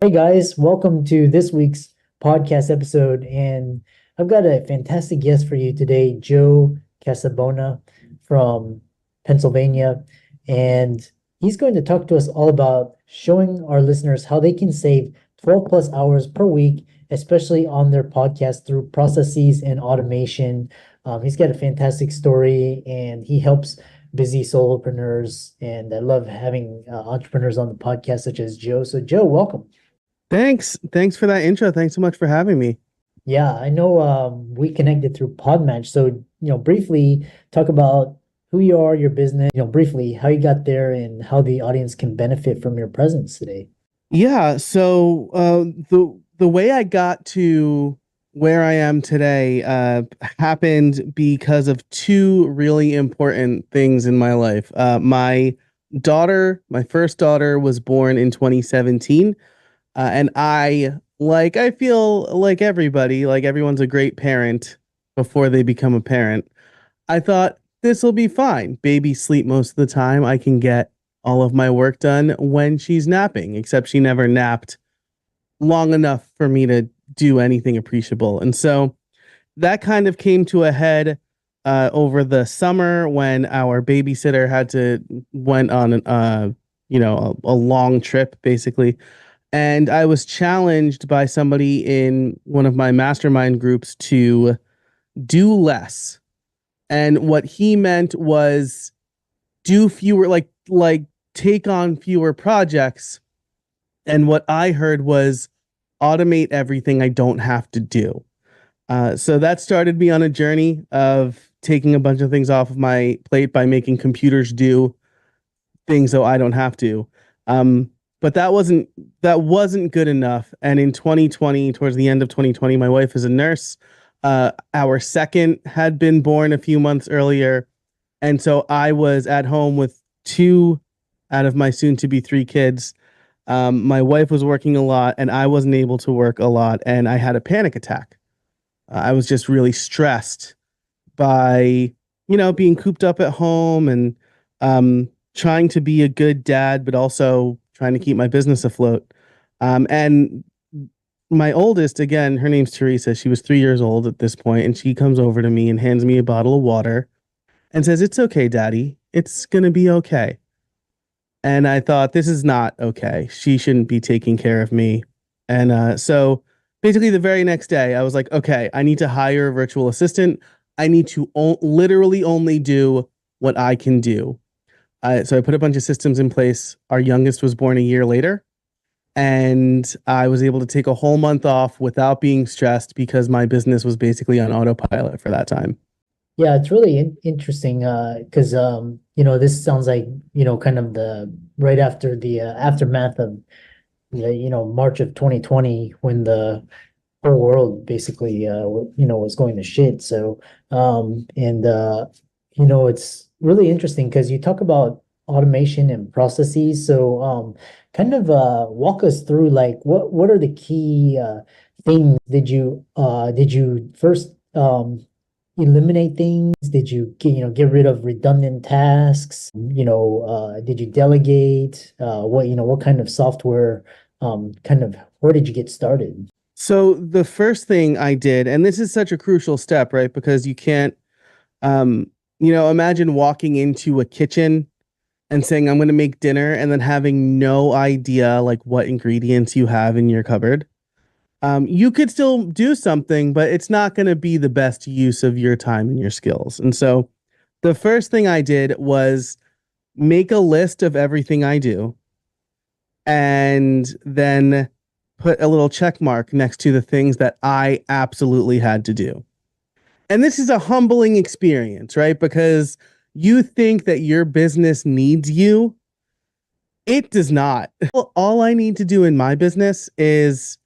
Hey guys, welcome to this week's podcast episode. And I've got a fantastic guest for you today, Joe Casabona from Pennsylvania. And he's going to talk to us all about showing our listeners how they can save 12 plus hours per week, especially on their podcast through processes and automation. He's got a fantastic story and he helps busy solopreneurs. And I love having entrepreneurs on the podcast, such as Joe. So, Joe, welcome. Thanks. Thanks for that intro. Thanks so much for having me. Yeah, I know we connected through Podmatch. So, briefly talk about who you are, your business, briefly how you got there and how the audience can benefit from your presence today. Yeah, so the way I got to where I am today happened because of two really important things in my life. My first daughter, was born in 2017, and I feel like everybody, like everyone's a great parent before they become a parent. I thought this will be fine. Babies sleep most of the time. I can get all of my work done when she's napping, except she never napped long enough for me to do anything appreciable. And so that kind of came to a head over the summer when our babysitter had to went on a long trip basically. And I was challenged by somebody in one of my mastermind groups to do less. And what he meant was do fewer, like take on fewer projects. And what I heard was automate everything I don't have to do. So that started me on a journey of taking a bunch of things off of my plate by making computers do things so I don't have to. But that wasn't good enough. And in 2020, towards the end of 2020, my wife is a nurse. Our second had been born a few months earlier, and so I was at home with two out of my soon to be three kids. My wife was working a lot, and I wasn't able to work a lot, and I had a panic attack. I was just really stressed by, being cooped up at home and trying to be a good dad, but also trying to keep my business afloat. And my oldest, again, her name's Teresa. She was 3 years old at this point, and she comes over to me and hands me a bottle of water and says, "It's okay, Daddy. It's gonna be okay." And I thought, this is not okay. She shouldn't be taking care of me. And so basically, the very next day, I was like, okay, I need to hire a virtual assistant. I need to literally only do what I can do. So I put a bunch of systems in place. Our youngest was born a year later, and I was able to take a whole month off without being stressed because my business was basically on autopilot for that time. Yeah, it's really interesting because this sounds like, kind of the right after the aftermath of March of 2020 when the whole world basically was going to shit. So and it's really interesting because you talk about automation and processes. So kind of walk us through like what are the key things did you first eliminate things? Did you get rid of redundant tasks? Did you delegate? What kind of software kind of where did you get started? So the first thing I did, and this is such a crucial step, right? Because you can't, imagine walking into a kitchen and saying, "I'm going to make dinner," and then having no idea like what ingredients you have in your cupboard. You could still do something, but it's not going to be the best use of your time and your skills. And so the first thing I did was make a list of everything I do and then put a little check mark next to the things that I absolutely had to do. And this is a humbling experience, right? Because you think that your business needs you. It does not. All I need to do in my business is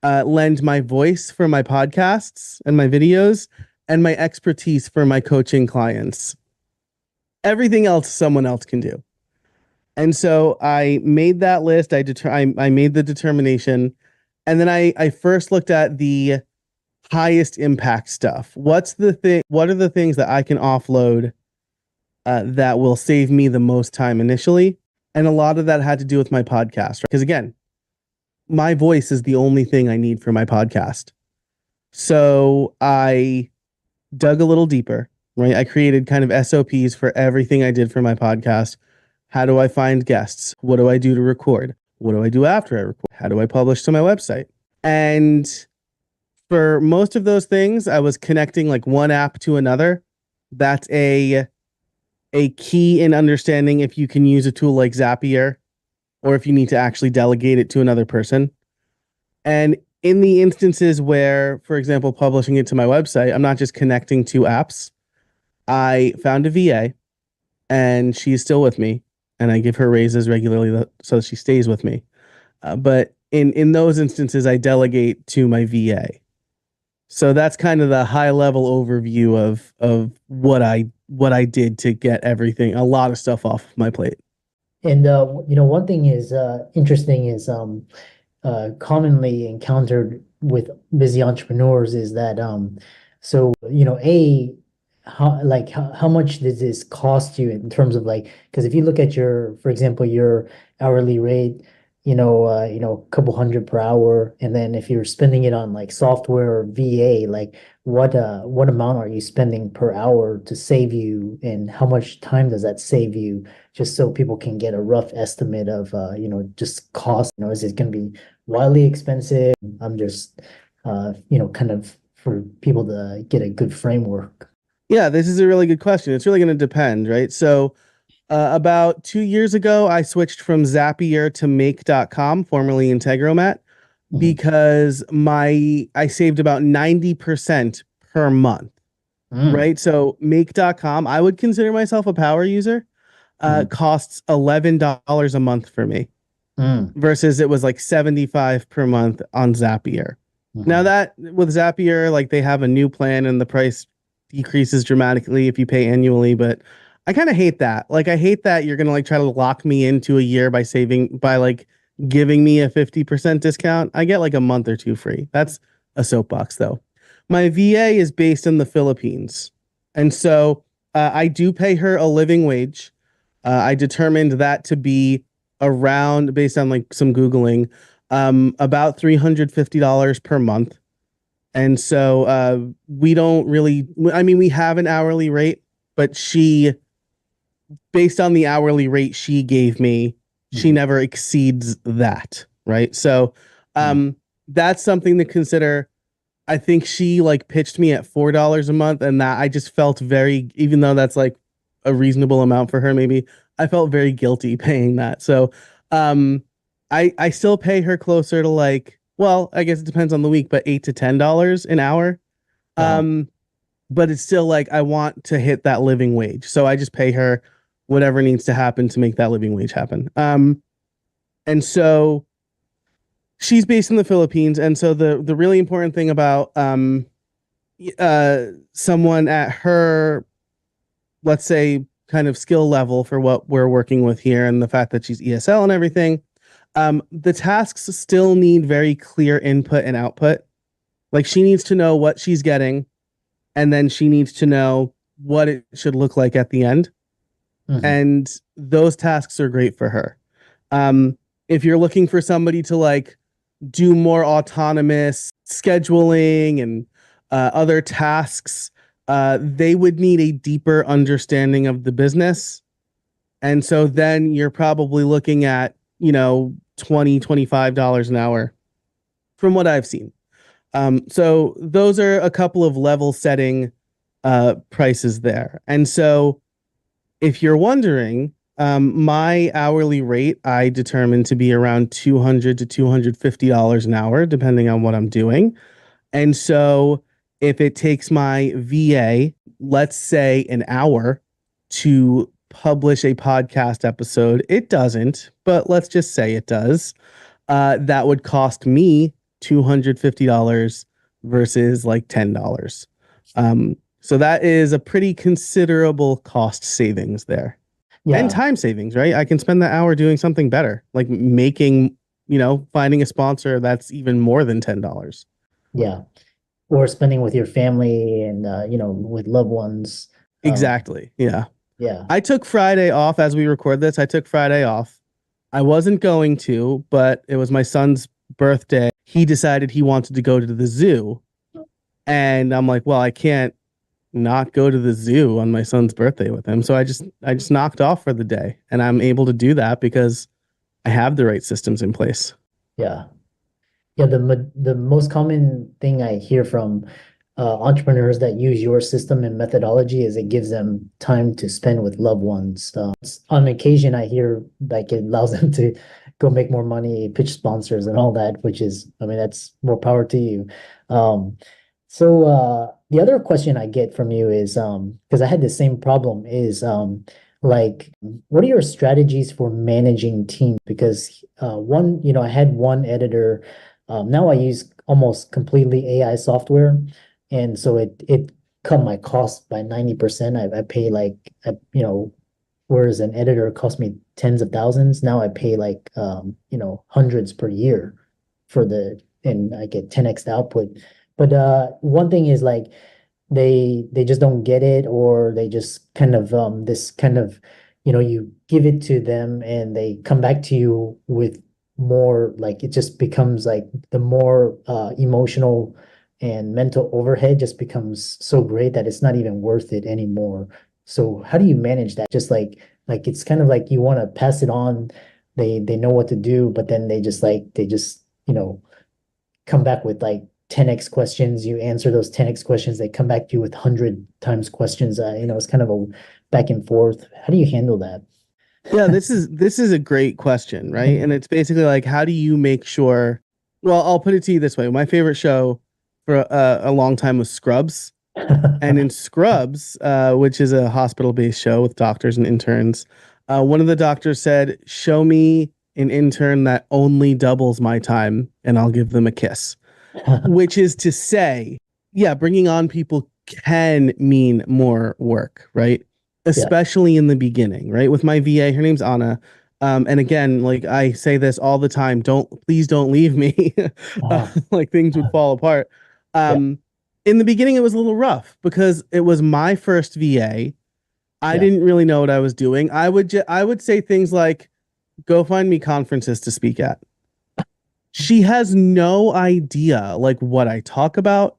lend my voice for my podcasts and my videos and my expertise for my coaching clients. Everything else someone else can do. And so I made that list. I made the determination, and then I first looked at the highest impact stuff. What are the things that I can offload that will save me the most time initially? And a lot of that had to do with my podcast, right? Because again, my voice is the only thing I need for my podcast. So I dug a little deeper, right? I created kind of SOPs for everything I did for my podcast. How do I find guests? What do I do to record? What do I do after I record? How do I publish to my website? And for most of those things, I was connecting like one app to another. That's a key in understanding if you can use a tool like Zapier or if you need to actually delegate it to another person. And in the instances where, for example, publishing it to my website, I'm not just connecting two apps. I found a VA and she's still with me and I give her raises regularly so she stays with me. But in those instances, I delegate to my VA. So that's kind of the high level overview of what I did to get a lot of stuff off my plate. And one thing is interesting is commonly encountered with busy entrepreneurs is that so how much does this cost you in terms of like, because if you look at your, for example, your hourly rate, a couple hundred per hour, and then if you're spending it on like software or VA, like what amount are you spending per hour to save you, and how much time does that save you? Just so people can get a rough estimate of just cost. Is it going to be wildly expensive? I'm just kind of for people to get a good framework. Yeah, this is a really good question. It's really going to depend, right? So about 2 years ago, I switched from Zapier to make.com, formerly Integromat, because I saved about 90% per month, right? So make.com, I would consider myself a power user, costs $11 a month for me versus it was like 75 per month on Zapier. Now that with Zapier, like they have a new plan and the price decreases dramatically if you pay annually, but I kind of hate that. Like, I hate that you're going to like try to lock me into a year by like giving me a 50% discount. I get like a month or two free. That's a soapbox though. My VA is based in the Philippines. And so I do pay her a living wage. I determined that to be around, based on like some Googling, about $350 per month. And so we don't really, I mean, we have an hourly rate, but based on the hourly rate she gave me, she never exceeds that, right? So that's something to consider. I think she like pitched me at $4 a month, and that I just felt even though that's like a reasonable amount for her, maybe I felt very guilty paying that. So I still pay her closer to like, well, I guess it depends on the week, but $8 to $10 an hour. But it's still like I want to hit that living wage. So I just pay her whatever needs to happen to make that living wage happen. And so she's based in the Philippines. And so the really important thing about someone at her, let's say, kind of skill level for what we're working with here and the fact that she's ESL and everything, the tasks still need very clear input and output. Like, she needs to know what she's getting, and then she needs to know what it should look like at the end. And those tasks are great for her. If you're looking for somebody to like do more autonomous scheduling and other tasks, they would need a deeper understanding of the business. And so then you're probably looking at, $20, $25 an hour from what I've seen. So those are a couple of level setting prices there. And so if you're wondering, my hourly rate I determined to be around $200 to $250 an hour, depending on what I'm doing. And so if it takes my VA, let's say an hour to publish a podcast episode, it doesn't, but let's just say it does. That would cost me $250 versus like $10. So that is a pretty considerable cost savings there. And time savings, right? I can spend that hour doing something better, like finding a sponsor that's even more than $10. Yeah. Or spending with your family and, with loved ones. Exactly. Yeah. Yeah. I took Friday off as we record this. I took Friday off. I wasn't going to, but it was my son's birthday, he decided he wanted to go to the zoo. And I'm like, well, I can't not go to the zoo on my son's birthday with him. So I just knocked off for the day, and I'm able to do that because I have the right systems in place. Yeah. Yeah, the most common thing I hear from entrepreneurs that use your system and methodology is it gives them time to spend with loved ones. On occasion, I hear like it allows them to go make more money, pitch sponsors, and all that, which is, I mean, that's more power to you. The other question I get from you is because I had the same problem is like what are your strategies for managing teams? Because one, I had one editor. Now I use almost completely AI software, and so it cut my cost by 90%. I pay like whereas an editor cost me tens of thousands, now I pay like hundreds per year and I get 10x the output. But one thing is like they just don't get it, or they just kind of this kind of you give it to them and they come back to you with more, like it just becomes like the more emotional and mental overhead just becomes so great that it's not even worth it anymore. So how do you manage that? Just like it's kind of like you want to pass it on. They know what to do, but then they just come back with like 10x questions. You answer those 10x questions, they come back to you with 100 times questions. It's kind of a back and forth. How do you handle that? Yeah, this is a great question, right? And it's basically like, how do you make sure? Well, I'll put it to you this way: my favorite show for a long time was Scrubs, and in Scrubs, which is a hospital-based show with doctors and interns, one of the doctors said, "Show me an intern that only doubles my time, and I'll give them a kiss." Which is to say, yeah, bringing on people can mean more work, right? Yeah. Especially in the beginning, right? With my VA, her name's Anna. And again, like I say this all the time, please don't leave me. Uh-huh. Like things would fall apart. Yeah. In the beginning, it was a little rough because it was my first VA. I Yeah. didn't really know what I was doing. I would say things like, go find me conferences to speak at. She has no idea like what I talk about,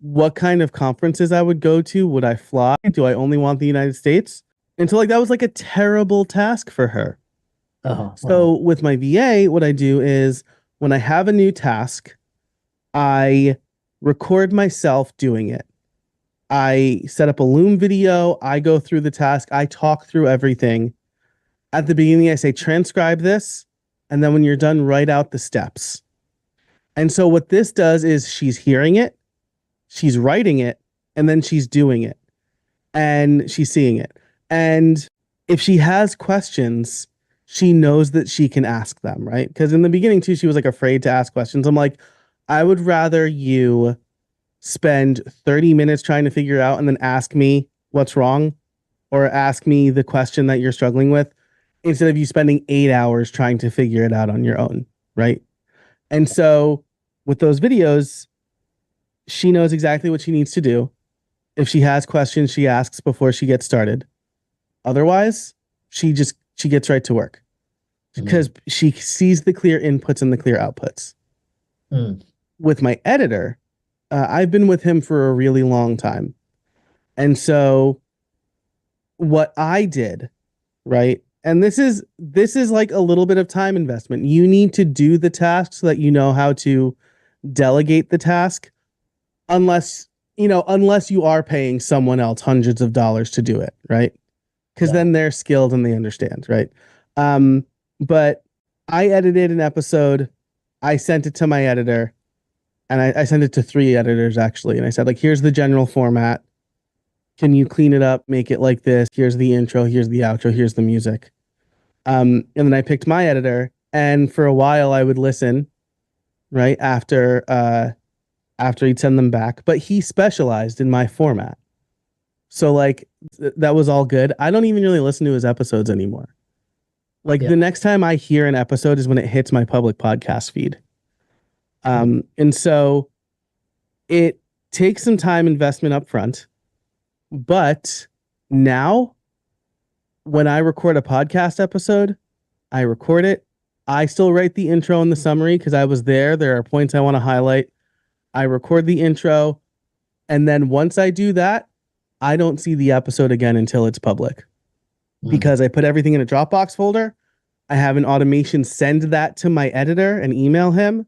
what kind of conferences I would go to, would I fly? Do I only want the United States? And so like that was like a terrible task for her. Uh-huh. Uh-huh. So with my VA, what I do is when I have a new task, I record myself doing it. I set up a Loom video, I go through the task, I talk through everything. At the beginning, I say transcribe this, and then when you're done, write out the steps. And so what this does is she's hearing it, she's writing it, and then she's doing it, and she's seeing it. And if she has questions, she knows that she can ask them, right? Because in the beginning too, she was like afraid to ask questions. I'm like, I would rather you spend 30 minutes trying to figure it out and then ask me what's wrong, or ask me the question that you're struggling with, instead of you spending 8 hours trying to figure it out on your own, right? And so with those videos, she knows exactly what she needs to do. If she has questions, she asks before she gets started. Otherwise, she gets right to work because she sees the clear inputs and the clear outputs. Mm. With my editor, I've been with him for a really long time. And so what I did, right? And this is like a little bit of time investment. You need to do the task so that you know how to delegate the task, unless you are paying someone else hundreds of dollars to do it, right? Because Yeah. then they're skilled and they understand, right? But I edited an episode, I sent it to my editor, and I sent it to 3 editors actually, and I said, like, here's the general format, can you clean it up, make it like this, here's the intro, here's the outro, here's the music. And then I picked my editor, and for a while I would listen, right, after he'd send them back, but he specialized in my format. So like that was all good. I don't even really listen to his episodes anymore. Like Yeah. the next time I hear an episode is when it hits my public podcast feed. And so it takes some time investment up front, but now when I record a podcast episode, I record it, I still write the intro and the summary because I was there. There are points I want to highlight. I record the intro. And then once I do that, I don't see the episode again until it's public because I put everything in a Dropbox folder. I have an automation send that to my editor and email him.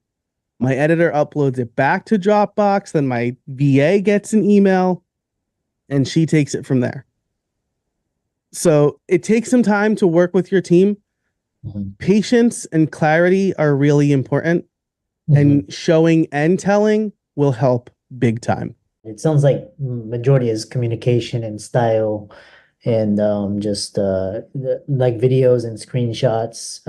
My editor uploads it back to Dropbox. Then my VA gets an email and she takes it from there. So it takes some time to work with your team. Patience and clarity are really important, and showing and telling will help big time. It sounds like majority is communication and style and just like videos and screenshots,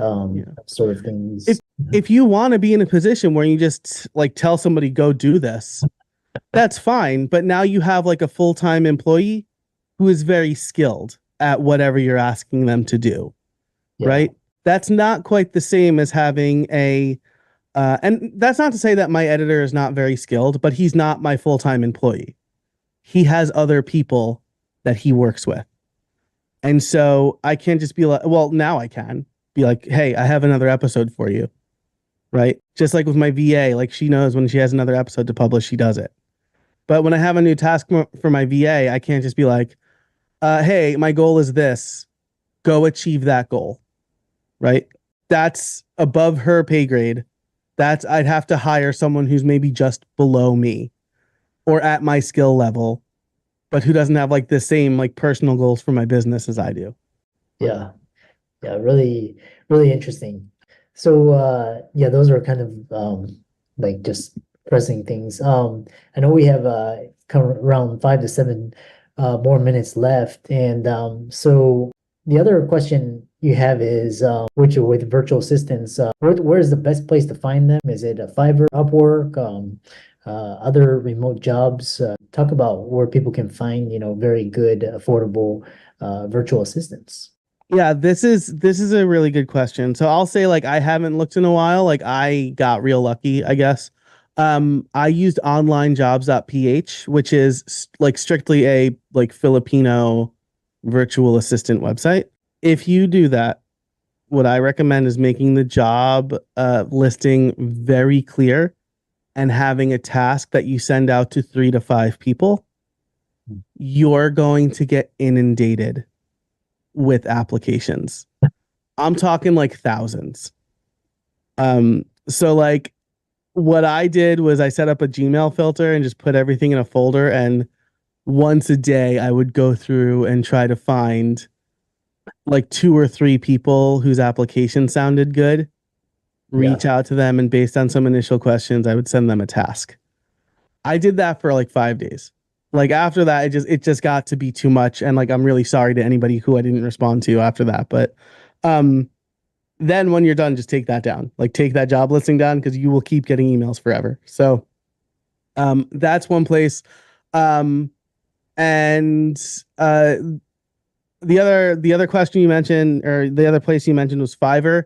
sort of things. If you want to be in a position where you just like tell somebody go do this, that's fine. But now you have like a full-time employee who is very skilled at whatever you're asking them to do, right? That's not quite the same as having a and that's not to say that my editor is not very skilled, but he's not my full-time employee. He has other people that he works with. And so I can't just be like, well, now I can be like, hey, I have another episode for you. Right? Just like with my VA, like she knows when she has another episode to publish, she does it. But when I have a new task for my VA, I can't just be like, hey, my goal is this. Go achieve that goal. Right? That's above her pay grade. I'd have to hire someone who's maybe just below me or at my skill level, but who doesn't have like the same like personal goals for my business as I do. Yeah. Yeah. Really, really interesting. So, yeah, those are kind of like just pressing things. I know we have come around 5 to 7 more minutes left. And so the other question you have is which with virtual assistants, where is the best place to find them? Is it a Fiverr, Upwork, other remote jobs? Talk about where people can find, very good, affordable virtual assistants. Yeah, this is a really good question. So I'll say like I haven't looked in a while. Like I got real lucky, I guess. I used onlinejobs.ph, which is like strictly a like Filipino virtual assistant website. If you do that, what I recommend is making the job listing very clear and having a task that you send out to 3 to 5 people. You're going to get inundated with applications. I'm talking like thousands. So like what I did was I set up a Gmail filter and just put everything in a folder, and once a day I would go through and try to find like 2 or 3 people whose application sounded good, reach out to them, and based on some initial questions, I would send them a task. I did that for like 5 days. Like after that, it just got to be too much. And like, I'm really sorry to anybody who I didn't respond to after that. But then when you're done, just take that down. Like take that job listing down because you will keep getting emails forever. So that's one place. And the other question you mentioned, or the other place you mentioned, was Fiverr.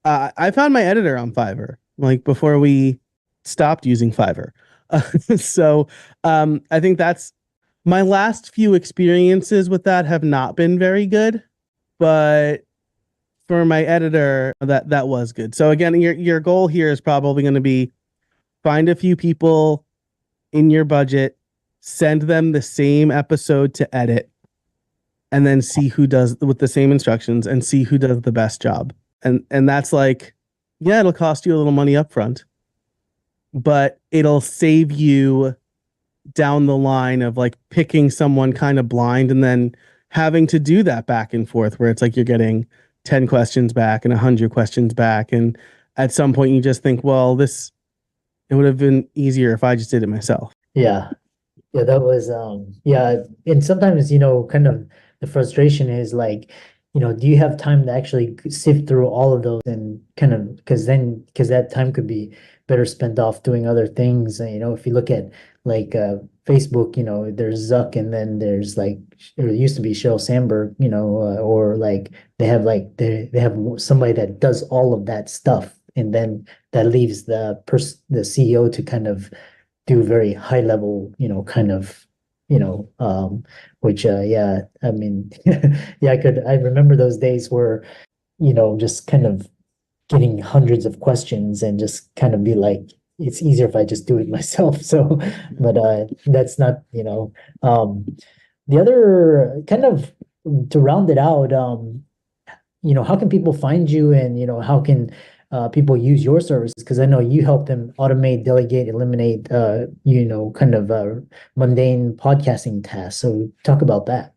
I found my editor on Fiverr, like before we stopped using Fiverr. So I think that's my last few experiences with that have not been very good, but for my editor, that was good. So again, your goal here is probably going to be find a few people in your budget, send them the same episode to edit, and then see who does with the same instructions and see who does the best job. And that's like, yeah, it'll cost you a little money up front, but it'll save you down the line of like picking someone kind of blind and then having to do that back and forth where it's like you're getting 10 questions back and 100 questions back. And at some point you just think, well, it would have been easier if I just did it myself. Yeah. Yeah, that was and sometimes, kind of the frustration is like, do you have time to actually sift through all of those and kind of because that time could be better spent off doing other things. And, if you look at like Facebook, there's Zuck, and then there's like there used to be Sheryl Sandberg, or like they have somebody that does all of that stuff, and then that leaves the CEO to kind of do very high level, kind of, which, yeah, I mean, yeah, I remember those days where, just kind of getting hundreds of questions and just kind of be like, it's easier if I just do it myself. So, but that's not, the other kind of to round it out, how can people find you and, how can people use your services? Because I know you help them automate, delegate, eliminate, kind of mundane podcasting tasks. So talk about that.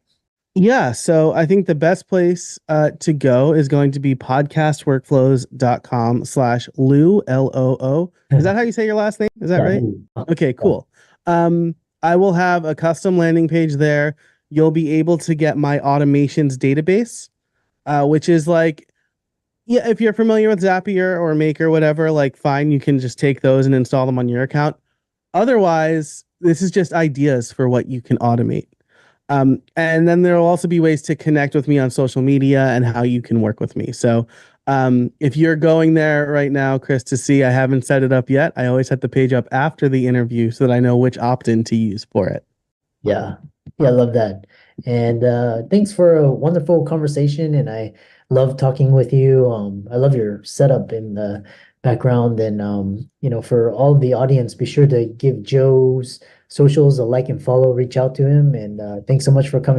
Yeah, so I think the best place to go is going to be podcastworkflows.com/Lou, Loo. Is that how you say your last name? Is that right? Okay, cool. I will have a custom landing page there. You'll be able to get my automations database, which is like, yeah, if you're familiar with Zapier or Maker, whatever, like fine, you can just take those and install them on your account. Otherwise, this is just ideas for what you can automate. And then there will also be ways to connect with me on social media and how you can work with me. So if you're going there right now, Chris, to see, I haven't set it up yet. I always set the page up after the interview so that I know which opt-in to use for it. Yeah. Yeah, I love that. And thanks for a wonderful conversation. And I love talking with you. I love your setup in the background. And for all the audience, be sure to give Joe's socials a like and follow, reach out to him. And thanks so much for coming.